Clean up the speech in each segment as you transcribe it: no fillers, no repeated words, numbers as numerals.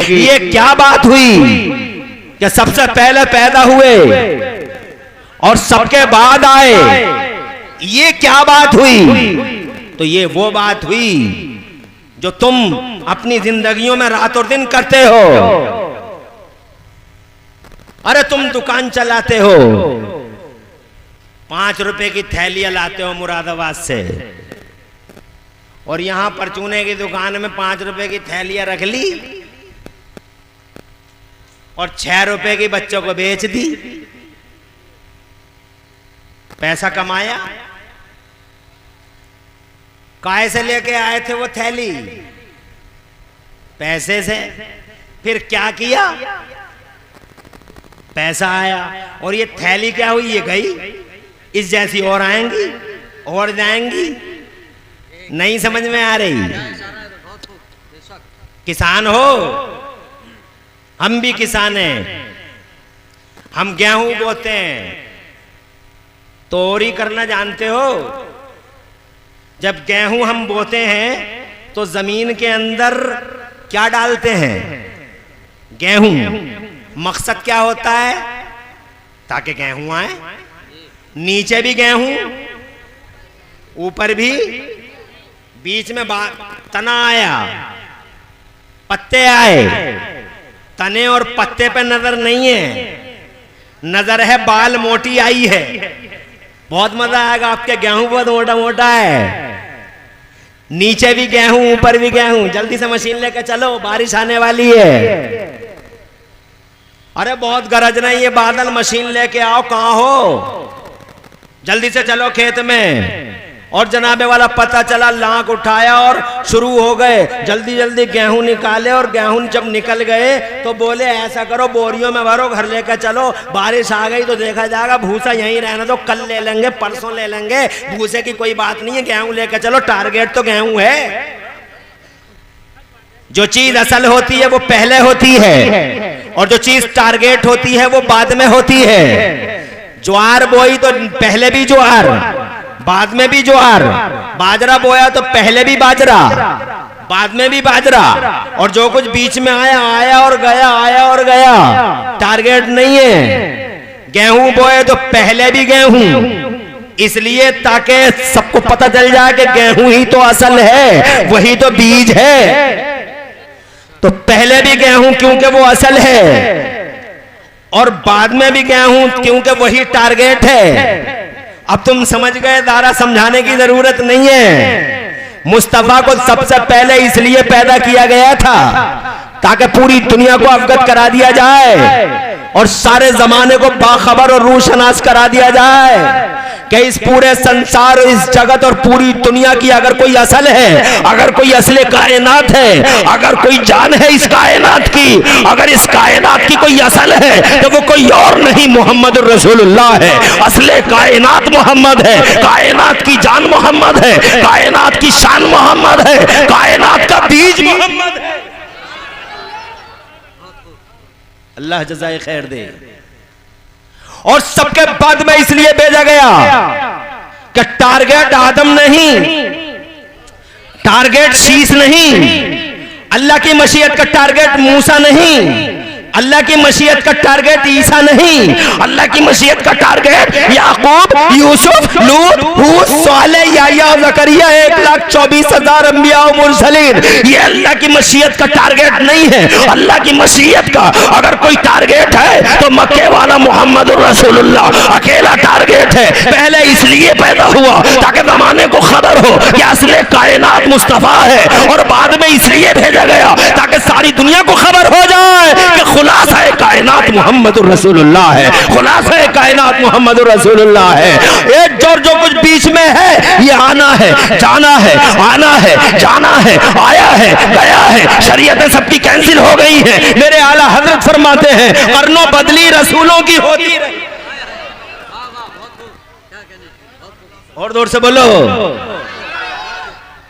ये क्या बात हुई कि सबसे पहले पैदा हुए और सबके बाद आए, ये क्या बात हुई? तो ये वो बात हुई जो तुम अपनी जिंदगियों में रात और दिन करते हो। अरे तुम दुकान चलाते हो, 5 रुपए की थैलियां लाते हो मुरादाबाद से, और यहां परचूने की दुकान में 5 रुपए की थैलियां रख ली और 6 रुपए की बच्चों को बेच दी। पैसा कमाया। काय से लेके आए थे वो थैली? पैसे से। फिर क्या किया? पैसा आया और ये थैली क्या हुई? ये गई। इस जैसी और आएंगी और जाएंगी। नहीं समझ में आ रही? किसान हो, हम भी किसान हैं। हम गेहूं बोते हैं। तोरी करना जानते हो? जब गेहूं हम बोते हैं तो जमीन के अंदर क्या डालते हैं? गेहूं। मकसद क्या होता है? ताकि गेहूं आए। नीचे भी गेहूं, ऊपर भी, बीच में तना आया, पत्ते आए। तने और पत्ते पे नजर नहीं है, नजर है बाल मोटी आई है। बहुत मजा आएगा आपके। गेहूं बहुत मोटा मोटा है, नीचे भी गेहूं ऊपर भी गेहूं। जल्दी से मशीन लेकर चलो, बारिश आने वाली है। अरे बहुत गरज नहीं है बादल, मशीन लेके आओ। कहां हो? जल्दी से चलो खेत में। और जनाबे वाला पता चला, लाख उठाया और शुरू हो गए। जल्दी जल्दी गेहूं निकाले और गेहूं जब निकल गए तो बोले ऐसा करो, बोरियों में भरो, घर लेकर चलो। बारिश आ गई तो देखा जाएगा, भूसा यहीं रहना तो कल ले लेंगे, परसों ले लेंगे, भूसे की कोई बात नहीं है, गेहूं लेकर चलो। टारगेट तो गेहूं है। जो चीज असल होती है वो पहले होती है, और जो चीज टारगेट होती है वो बाद में होती है। ज्वार बोई तो पहले भी ज्वार, बाद में भी ज्वार। बाजरा बोया तो पहले भी बाजरा, बाद में भी बाजरा। और जो कुछ बीच में आया, आया और गया, आया और गया। टारगेट नहीं है। गेहूं बोए तो पहले भी गेहूं, इसलिए ताकि सबको पता चल जाए कि गेहूं ही तो असल है, वही तो बीज है। तो पहले भी गेहूं क्योंकि वो असल है, और बाद में भी गेहूं क्योंकि वही टारगेट है। अब तुम समझ गए, दारा समझाने की जरूरत नहीं है। मुस्तफा को सबसे पहले इसलिए पैदा किया गया था ताकि पूरी दुनिया को अवगत करा दिया जाए और सारे जमाने को बाखबर और रूशनास करा दिया जाए कि इस पूरे संसार, इस जगत और पूरी दुनिया की अगर कोई असल है, अगर कोई असले कायनात है, अगर कोई जान है इस कायनात की, अगर इस कायनात की कोई असल है तो वो कोई और नहीं, मोहम्मद रसूलुल्लाह है। असले कायनात मोहम्मद है, कायनात की जान मोहम्मद है, कायनात की शान मोहम्मद है, कायनात का बीज मोहम्मद है। अल्लाह जज़ाए खैर दे। और सबके बाद में इसलिए भेजा गया कि टारगेट आदम नहीं, टारगेट शीश नहीं, अल्लाह की मशीयत का टारगेट मूसा नहीं, अल्लाह की मशीयत का टारगेट ईसा नहीं, अल्लाह की मशीयत का टारगेट याकूब, यूसुफ, लूत, हूद, सालेह, याह्या, ज़करिया, 1,24,000 अंबिया और मुरसलीन। ये अल्लाह की मशीयत का टारगेट नहीं है। अल्लाह की मशीयत का अगर कोई टारगेट है तो मक्के वाला मोहम्मद रसूलुल्लाह अकेला टारगेट है। पहले इसलिए पैदा हुआ ताकि जमाने को खबर हो कि असले कायनात मुस्तफा है, और बाद में इसलिए भेजा गया ताकि सारी दुनिया को खबर हो जाए कि खुलासा कायनात मोहम्मद रसूलुल्लाह है, खुलासा कायनात मोहम्मद रसूलुल्लाह है। एक जो कुछ बीच में है ये आना है, जाना है, आना है, जाना है, आया है, गया है। शरीयतें सबकी कैंसिल हो गई हैं। मेरे आला हजरत फरमाते हैं कर्नों बदली रसूलों की होती रही। और जोर से बोलो,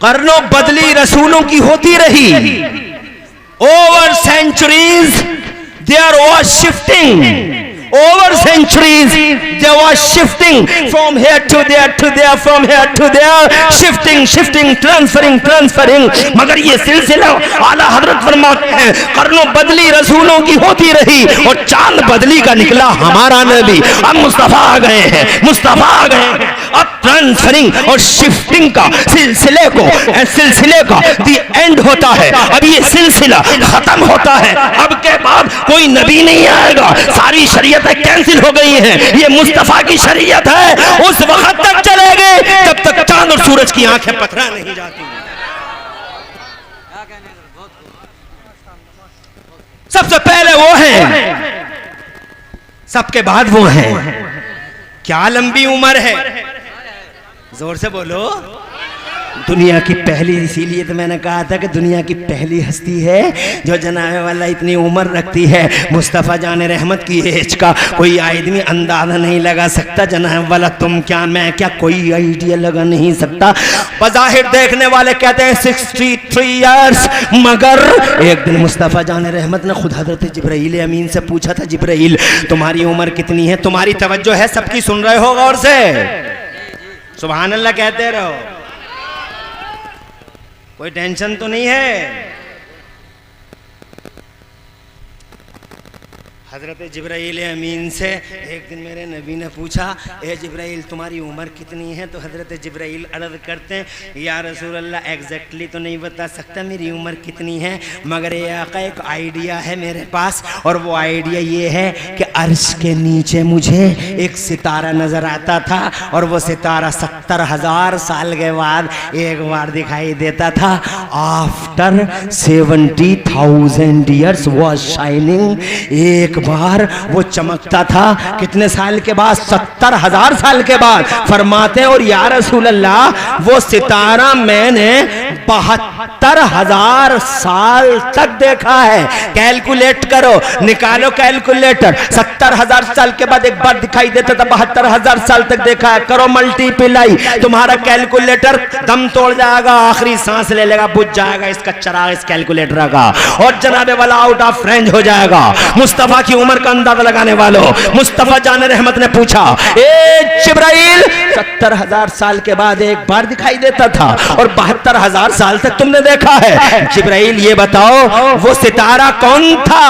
कर्नों बदली रसूलों की होती रही। Over centuries there was shifting over centuries they were shifting from here to there to there, from here to there, shifting transferring, मगर ये सिलसिला आला हजरत फरमाते हैं कर्नों बदली रसूलों की होती रही और चांद बदली का निकला हमारा नबी। अब मुस्तफा आ गए हैं, अब ट्रांसफरिंग और शिफ्टिंग का सिलसिले का दी एंड होता है। अब ये सिलसिला खत्म होता है, अब के बाद कोई नबी नहीं आएगा, सारी शरीयतें कैंसिल हो गई हैं, ये मुस्तफा की शरीयत है। उस वक्त तक चलेगी जब तक चांद और सूरज की आंखें पथरा नहीं जाती। सबसे पहले वो है, सबके बाद वो है। क्या लंबी उम्र है, जोर से बोलो। दुनिया की पहली, इसीलिए तो मैंने कहा था कि दुनिया की पहली हस्ती है जो जनाबे वाला इतनी उम्र रखती है। मुस्तफ़ा जान रहमत की एज का कोई आदमी अंदाजा नहीं लगा सकता। जनाब वाला तुम क्या मैं क्या, कोई आइडिया लगा नहीं सकता। बज़ाहिर देखने वाले कहते हैं 63 इयर्स, मगर एक दिन मुस्तफ़ा जान रहमत ने खुद हज़रत जिब्राइल अमीन से पूछा था, जिब्राइल तुम्हारी उम्र कितनी है? तुम्हारी तवज्जो है, सबकी सुन रहे हो गौर से, सुभान अल्लाह कहते रहो, कोई टेंशन तो नहीं है। हजरत जिब्राइल अमीन से एक दिन मेरे नबी ने पूछा, ए जिब्राइल तुम्हारी उम्र कितनी है? तो हजरत जिब्राइल अर्ज़ करते हैं, या रसूल अल्लाह एग्जैक्टली तो नहीं बता सकता मेरी उम्र कितनी है, मगर ये आका एक आइडिया है मेरे पास, और वो आइडिया ये है कि अर्श के नीचे मुझे एक सितारा नज़र आता था, और वो सितारा 70,000 साल के बाद एक बार दिखाई देता था। आफ्टर 70,000 ईयर्स वॉज शाइनिंग, एक बार वो चमकता था। कितने साल के बाद? 70,000 साल के बाद। फरमाते हैं और या रसूल अल्लाह वो सितारा मैंने 72,000 साल तक देखा है। कैलकुलेट करो, निकालो कैलकुलेटर, 70,000 साल के बाद एक बार दिखाई देता था, 72,000 साल तक देखा है। करो मल्टीप्लाई, तुम्हारा कैलकुलेटर दम तोड़ जाएगा, आखिरी सांस ले लेगा, बुझ जाएगा इसका चराग इस कैलकुलेटर का, और जनाबे वाला आउट ऑफ रेंज हो जाएगा। मुस्तफा की उम्र का अंदाजा लगाने वालों, मुस्तफा जान रहमत ने पूछा, ए जिब्राइल 70,000 साल के बाद एक बार दिखाई देता था और 72,000 साल तक तुमने देखा है। जिब्राइल ये बताओ वो सितारा कौन था,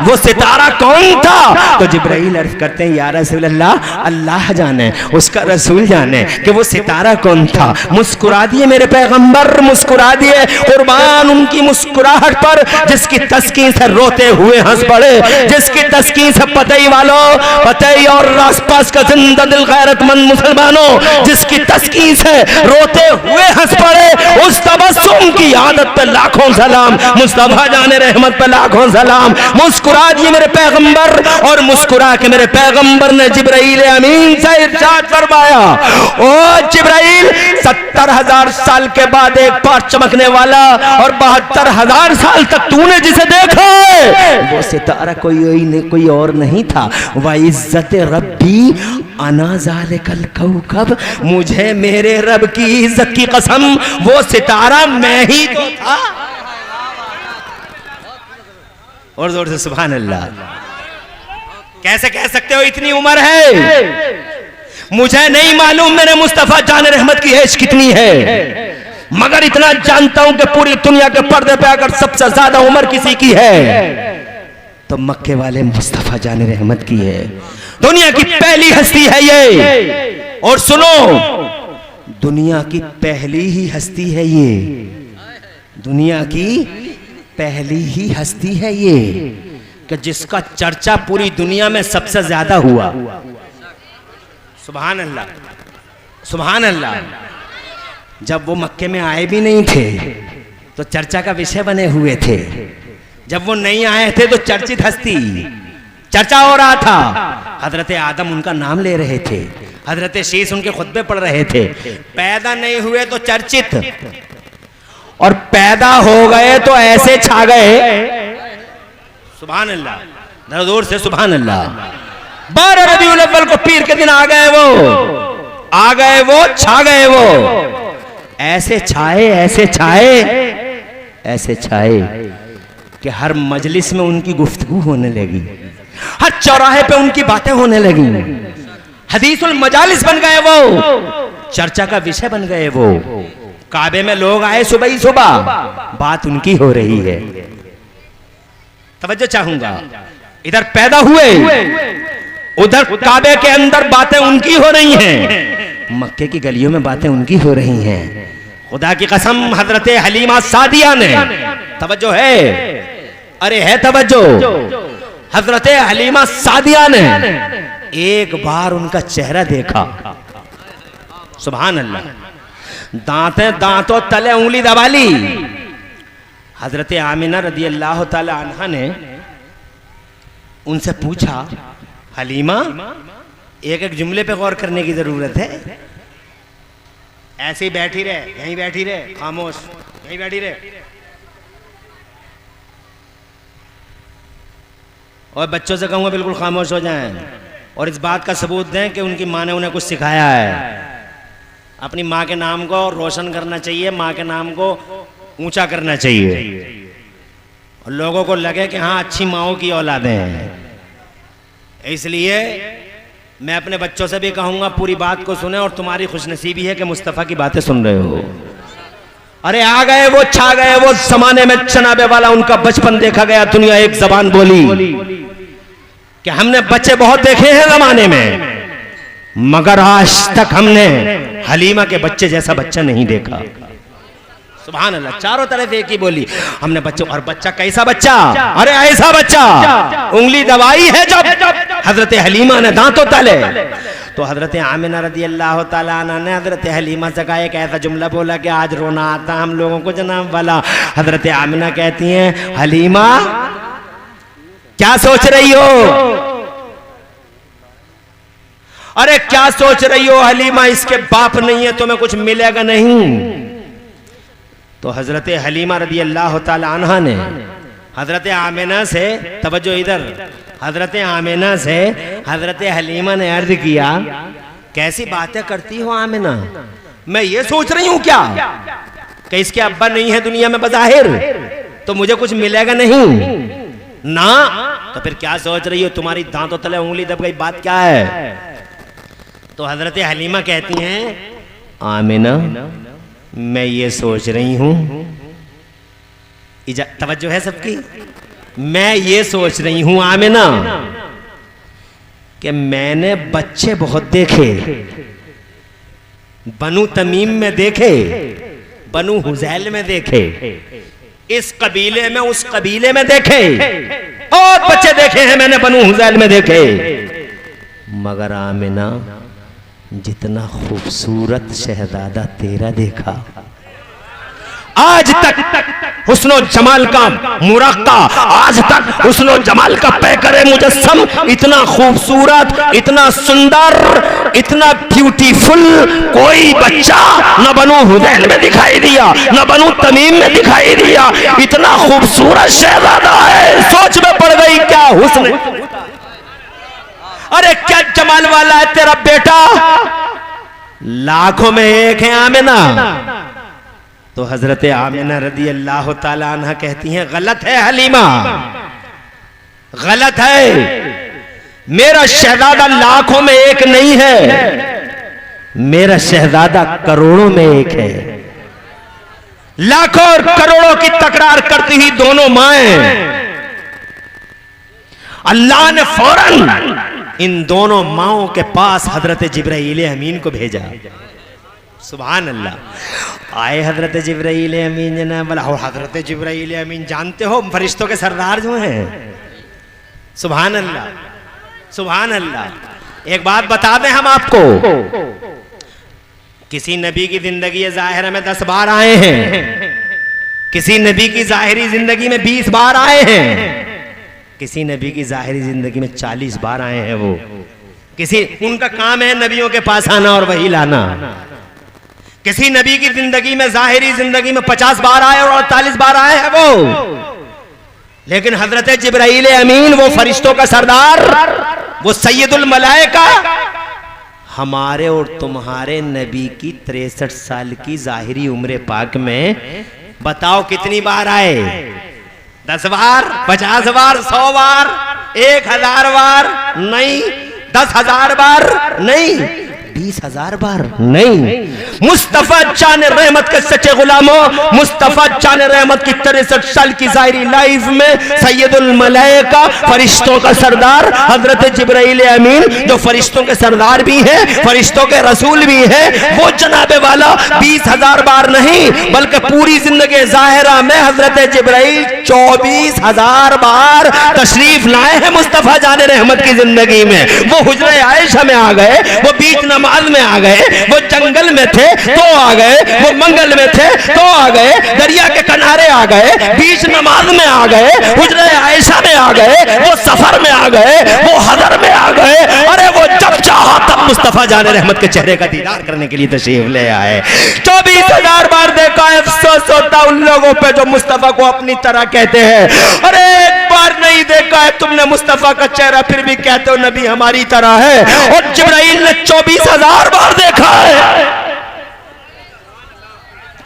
वो सितारा कौन था? तो जिब्राइल अर्ज करते हैं, या रसूल अल्लाह अल्लाह जाने, उसका रसूल जाने कि वो सितारा कौन था। मुस्कुरा दिए मेरे पैगंबर, मुस्कुरा दिए। कुर्बान उनकी मुस्कुराहट पर जिसकी तस्कीन से रोते हुए हंस पड़े, जिसकी तस्कीन से पतई वालों, पतई और आसपास का जिंदा दिल गैरतमंद मुसलमानों, जिसकी तस्कीन से रोते हुए हंस पड़े, उस तबस्सुम की आदत पे लाखों सलाम, मुस्तफा जाने रहमत पे लाखों सलाम। मुस्कुरा दिए मेरे पैगंबर, और मुस्कुरा के मेरे पैगंबर ने जिब्राइल अमीन से इरशाद फरमाया, ओ जिब्राइल 70,000 साल के बाद एक बार चमकने वाला और 72,000 साल तक तूने जिसे देखा है वो सितारा कोई और नहीं था। व इज्जत रब्बी अना ज़ालिकल कौकब, मुझे मेरे रब की इज्जत की कसम वो सितारा मैं ही तो था। और जोर से सुभान अल्लाह। कैसे कह सकते हो इतनी उम्र है? मुझे नहीं मालूम मेरे मुस्तफा जान रहमत की एज कितनी है, मगर इतना जानता हूं कि पूरी दुनिया के पर्दे पे अगर सबसे ज्यादा उम्र किसी की है तो मक्के वाले मुस्तफा जान रहमत की है। दुनिया की पहली हस्ती है ये, और सुनो दुनिया की पहली ही हस्ती है ये, दुनिया की पहली ही हस्ती है ये कि जिसका चर्चा पूरी दुनिया में सबसे ज्यादा हुआ। सुभान अल्लाह, सुभान अल्लाह। जब वो मक्के में आए भी नहीं थे तो चर्चा का विषय बने हुए थे, जब वो नहीं आए थे तो चर्चित हस्ती, चर्चा हो रहा था। हजरत आदम उनका नाम ले रहे थे, हजरत शीश उनके खुतबे पढ़ रहे थे। पैदा नहीं हुए तो चर्चित, और पैदा हो गए तो ऐसे छा गए। सुभान अल्लाह, जोर से सुभान अल्लाह। 12 रबीउल अव्वल को पीर के दिन आ गए वो छा गए वो, ऐसे छाए ऐसे छाए ऐसे छाए कि हर मजलिस में उनकी गुफ्तगू होने लगी, हर चौराहे पे उनकी बातें होने लगी, हदीसुल मजालिस बन गए, वो चर्चा का विषय बन गए। वो काबे में लोग आए सुबह ही सुबह, बात उनकी हो रही है। तवज्जो चाहूंगा, इधर पैदा हुए, उधर काबे के अंदर बातें उनकी हो रही हैं, मक्के की गलियों में बातें उनकी हो रही हैं। खुदा की कसम, हजरत हलीमा सादिया ने, तवज्जो है, अरे है तवज्जो, हजरत हलीमा सादिया ने एक बार उनका चेहरा देखा, सुभान अल्लाह, दांतों तले उंगली दबा ली। हजरत आमिना रदी अल्लाह ताला अन्हा ने उनसे पूछा, हलीमा, एक एक जुमले पे गौर करने की जरूरत है, ऐसे ही बैठी रहे, यहीं बैठी रहे, खामोश, यहीं बैठी रहे। और बच्चों से कहूंगा बिल्कुल खामोश हो जाएं, और इस बात का सबूत दें कि उनकी माँ ने उन्हें कुछ सिखाया है। अपनी माँ के नाम को रोशन करना चाहिए, माँ के नाम को ऊंचा करना चाहिए, और लोगों को लगे कि हाँ अच्छी माँओं की औलादें हैं। इसलिए मैं अपने बच्चों से भी कहूंगा पूरी बात को सुने, और तुम्हारी खुशनसीबी है कि मुस्तफ़ा की बातें सुन रहे हो। अरे आ गए वो, छा गए वो जमाने में चनाबे वाला, उनका बचपन देखा गया, दुनिया एक जबान बोली कि हमने बच्चे बहुत देखे हैं जमाने में, मगर आज तक हमने हलीमा के बच्चे जैसा बच्चा नहीं देखा। सुभान अल्लाह, चारों तरफ एक ही बोली, हमने बच्चों, और बच्चा कैसा बच्चा, अरे ऐसा बच्चा, उंगली दबाई है जब हजरत हलीमा ने दांतों तले, तो हजरत आमिना रदी अल्लाह ताला अन्हा ने हजरत हलीमा से कहा, एक ऐसा जुमला बोला कि आज रोना आता हम लोगों को जनाब वाला। हजरत आमिना कहती हैं, हलीमा क्या सोच रही हो, अरे क्या सोच रही हो हलीमा, इसके बाप नहीं है, तुम्हें कुछ मिलेगा नहीं। तो हजरत हलीमा रदी अल्लाह ताला अन्हा ने हजरत आमिना से, तवज्जो इधर, हजरत आमिना से हजरत हलीमा ने अर्ज किया, कैसी बातें करती हो आमिना, मैं ये सोच रही हूं क्या कि इसके अब्बा नहीं है दुनिया में बज़ाहिर, तो मुझे कुछ मिलेगा नहीं ना, तो फिर क्या सोच रही हो, तुम्हारी दांतों तले उंगली दब गई, बात क्या है। तो हजरत हलीमा कहती हैं, आमिना मैं ये सोच रही हूं, तवज्जो है सबकी, मैं ये सोच रही हूं आमिना कि मैंने बच्चे बहुत देखे, बनु तमीम में देखे, बनु हुज़ैल में देखे, इस कबीले में उस कबीले में देखे, और बच्चे देखे हैं मैंने बनु हुज़ैल में देखे, मगर आमिना जितना खूबसूरत शहजादा तेरा देखा, आज तक हुस्नो जमाल का मुरक्का, आज तक हुस्नो जमाल का पैकर मुजस्सम, इतना खूबसूरत, इतना सुंदर, इतना ब्यूटीफुल कोई बच्चा न बनु हुज़ैल में दिखाई दिया, न बनु तमीम में दिखाई दिया, इतना खूबसूरत शहजादा है। सोच में पड़ गई, क्या हुस्न, अरे क्या जमाल वाला है तेरा बेटा, लाखों में एक है आमिना। तो हजरत आमिना रदी अल्लाह ताला अन्हा कहती हैं, गलत है हलीमा, गलत है, मेरा शहजादा लाखों में एक नहीं है, मेरा शहजादा करोड़ों में एक है। लाखों और करोड़ों की तकरार करती हुई दोनों माएं, अल्लाह ने फौरन इन दोनों माओं के पास हजरत जिब्राईल अमीन को भेजा। सुभान अल्लाह। आए हजरत जिब्राईल अमीन जनाब, बोला हो हजरत जिब्राईल अमीन जानते हो फरिश्तों के सरदार जो हैं। सुभान अल्लाह, सुभान अल्लाह। एक बात बता दें हम आपको, किसी नबी की जिंदगी ज़ाहिरा में 10 बार आए हैं, किसी नबी की ज़ाहिरी जिंदगी में 20 बार आए हैं, किसी नबी की ज़ाहिरी जिंदगी में 40 बार आए हैं। वो किसी, उनका काम है नबियों के पास आना और वही लाना। किसी नबी की जिंदगी में, ज़ाहिरी जिंदगी में 50 बार आए और 48 बार आए हैं वो। लेकिन हजरत जिब्राईल अमीन, वो फरिश्तों का सरदार, वो सैयदुल मलाइका, हमारे और तुम्हारे नबी की 63 साल की ज़ाहिरी उम्र पाक में बताओ कितनी बार आए? 10 बार, 50 बार, 100 बार? 1000 बार नहीं, 10,000 बार नहीं, 20,000 बार नहीं। मुस्तफा जान रहमत के सच्चे गुलामों, मुस्तफा जान रहमत की 63 साल की ज़ाहिरी लाइफ में सैयदुल मलाइका, फरिश्तों का सरदार हजरत जिब्राइल अमीन, जो फरिश्तों के सरदार भी हैं, फरिश्तों के रसूल भी हैं, वो जनाबे वाला 20,000 बार नहीं बल्कि पूरी जिंदगी ज़ाहिरा में हजरत जिब्राइल 24,000 बार तशरीफ लाए हैं मुस्तफा जान रहमत की जिंदगी में। वो हुजरे आयशा में आ गए, वो बीच नमाज में आ गए, वो जंगल में थे तो आ गए, वो मंगल में थे तो आ गए, दरिया के किनारे आ गए, बीच नमाज में आ गए, हुजरे आयशा में आ गए, वो सफर में आ गए, वो हदर में आ गए। अरे वो जब चाहा तब मुस्तफा जान रहमत के चेहरे का दीदार करने के लिए तशरीफ ले आए। 24,000 बार देखा है। अफसोस होता उन लोगों पे जो मुस्तफा को अपनी तरह कहते हैं। अरे एक बार नहीं देखा है तुमने मुस्तफा का चेहरा, फिर भी कहते हो नबी हमारी तरह है। और जिब्राइल ने 24,000 बार देखा है,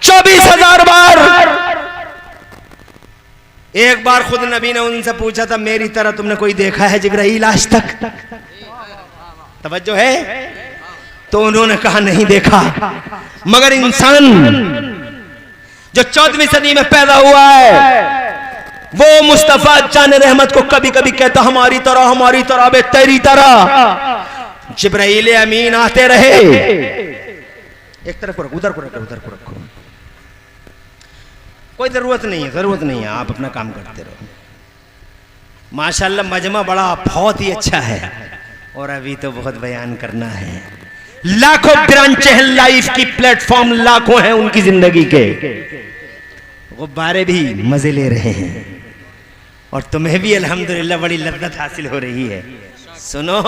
24,000 बार। एक बार खुद नबी ने उनसे पूछा था मेरी तरह तुमने कोई देखा है जिब्राइल आज तक? तवज्जो है? तो उन्होंने कहा नहीं देखा। मगर इंसान जो 14वीं सदी में पैदा हुआ है वो मुस्तफा जान रहमत को कभी कभी कहता हमारी तरह बे तेरी तरह। जिब्राइल अमीन आते रहे, एक तरफ को रखो, उधर को रखो, कोई जरूरत नहीं है, आप अपना काम करते रहो। माशाल्लाह मजमा बड़ा बहुत ही अच्छा है और अभी तो बहुत बयान करना है। लाखों ब्रांचें हैं लाइफ की, प्लेटफॉर्म लाखों हैं उनकी जिंदगी के, गुब्बारे भी मजे ले रहे हैं और तुम्हें भी अल्हम्दुलिल्लाह बड़ी लज्जत हासिल हो रही है। सुनो,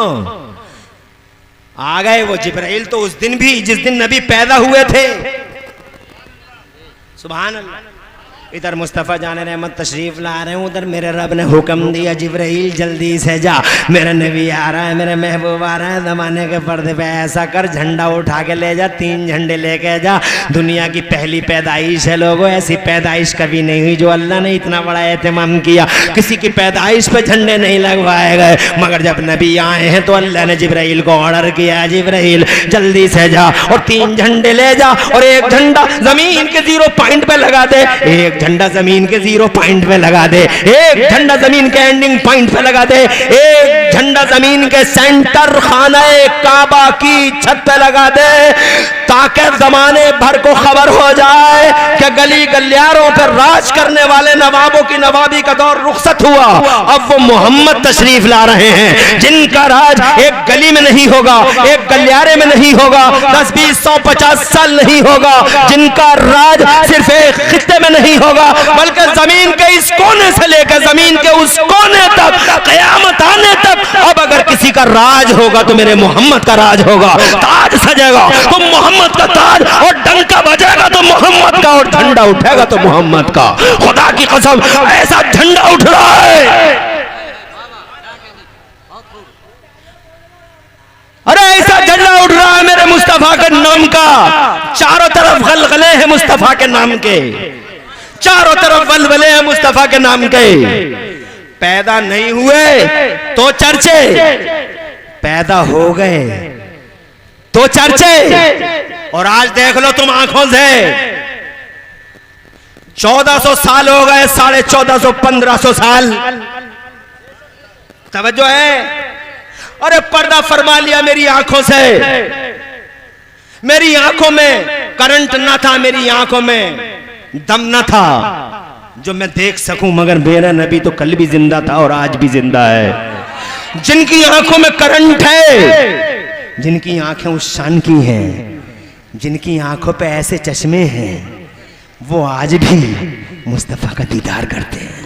आ गए वो जिब्राइल तो उस दिन भी जिस दिन नबी पैदा हुए थे। सुभान अल्लाह। इधर मुस्तफ़ा जान रहमत तशरीफ ला रहे हैं, उधर मेरे रब ने हुक्म दिया जिब्राइल जल्दी से जा, मेरा नबी आ रहा है, मेरे महबूब आ रहा है, ज़माने के पर्दे पे ऐसा कर झंडा उठा के ले जा, 3 झंडे लेके जा। दुनिया की पहली पैदाइश है लोगों, ऐसी पैदाइश कभी नहीं हुई जो अल्लाह ने इतना बड़ा एहतमाम किया। किसी की पैदाइश पे झंडे नहीं लगवाए गए, मगर जब नबी आए हैं तो अल्लाह ने जिब्राइल को ऑर्डर किया जिब्राइल जल्दी से जा और 3 झंडे ले जा और एक झंडा जमीन के 0 पॉइंट पे लगा दे, एक झंडा जमीन के 0 पॉइंट पे लगा दे, एक झंडा जमीन के एंडिंग पॉइंट पे लगा दे, एक झंडा जमीन के सेंटर खाने काबा की छत पे लगा दे, ताकि जमाने भर को खबर हो जाए कि गली गलियारों पर राज करने वाले नवाबों की नवाबी का दौर रुखसत हुआ। अब वो मोहम्मद तशरीफ ला रहे हैं जिनका राज एक गली में नहीं होगा, एक गलियारे में नहीं होगा, 10, 20, 100, 50 साल नहीं होगा, जिनका राज सिर्फ एक खित्ते में नहीं होगा बल्कि जमीन के इस कोने से लेकर जमीन के उस कोने तक, कयामत आने तक। अब अगर किसी का राज होगा तो मेरे मोहम्मद का राज होगा। ताज सजेगा तो मोहम्मद का ताज, और डंका बजेगा तो मोहम्मद का, और झंडा उठेगा तो मोहम्मद का। खुदा की कसम ऐसा झंडा उठ रहा है, अरे ऐसा झंडा उठ रहा है मेरे मुस्तफा के नाम का। चारों तरफ गलगले हैं मुस्तफा के नाम के, चारों तरफ वलवले हैं मुस्तफा के नाम के। पैदा नहीं हुए तो चर्चे, पैदा हो गए तो चर्चे। और आज देख लो तुम आंखों से, 1400 साल हो गए, 1450, 1500 साल। तवज्जो है? अरे पर्दा फरमा लिया मेरी आंखों से। मेरी आंखों में करंट ना था, मेरी आंखों में दम न था जो मैं देख सकूं, मगर मेरा नबी तो कल भी जिंदा था और आज भी जिंदा है। जिनकी आंखों में करंट है, जिनकी आंखें उस शान की हैं, जिनकी आंखों पे ऐसे चश्मे हैं, वो आज भी मुस्तफा का दीदार करते हैं।